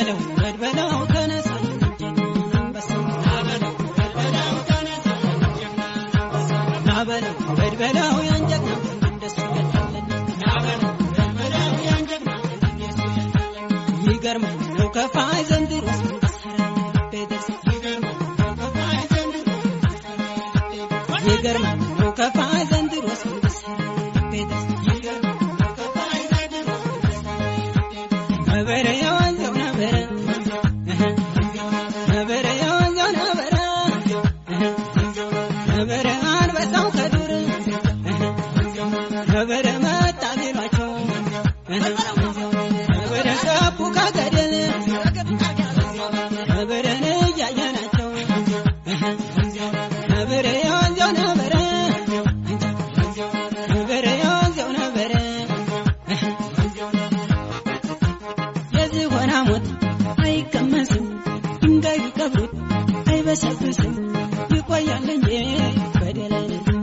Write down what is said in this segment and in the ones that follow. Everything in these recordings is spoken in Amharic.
ናበለው በድበለው ተነሳ ናበለው በድበለው ያንጀት እንደሱ ይገርማል ነው ከፋይ ዘንድሮስ ይገርማል ነው ከፋይ ዘንድሮስ ነበረ ያወንዘው ነበረ ነበረ ያወንዘው ነበረ ነበረ አንበሳው ከዱር ነበረ መጣ ቢሏቸው ነበረ ገቡ ከገደል ነበረን እያየናቸው ነበረ ያወንዘው ነበረ ነበረ ያወንዘው ነበረ የዝሆን ሞት አይቀመስም ድንጋይ ቢቀብሩት አይበሰብስም ይቆያል እንጂ በደል አይነትም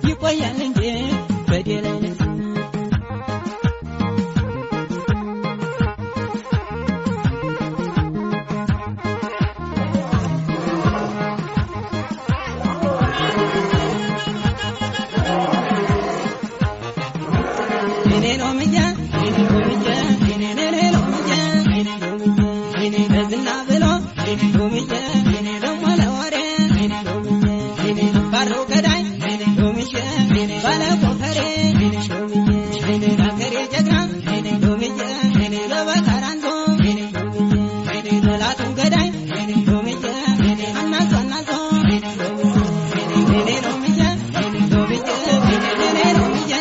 ይቆያል እንጂ በደል አይነትም በዝና ብሎ ሎምዬ ደሞ ለወሬ ባሮ ገዳይ ሎምዬ ባለ ኮፈሬ ዳከሬ ጀግና ሎምዬ ለበካራንዞ ጠላቱን ገዳይ ሎምዬ አናዞ አናዞ ሎምዬ ሎምዬ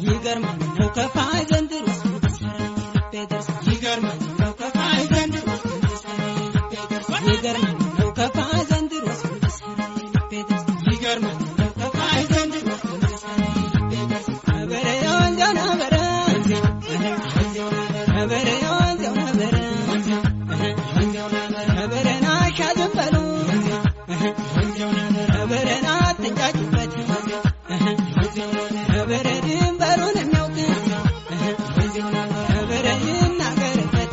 ይገርማል ነው ከፋይ ዘንድሮስ ቤተርስ ይገርማል ነው ከፋይ ዘንድሮስ ይገርማል ነው ከፋይ ዘንድሮስ ቤተርስ ይገርማል ነው ከፋይ ዘንድሮስ ነበረ ያወንዘው ነበረ ነበረ ያወንዘው ነበረ ነበረ ናሻ ዝንበሉ ነበረ ናትንጫጭበት ነበረ ድንበሩን የሚያውቅ ነበረ ይናገርበት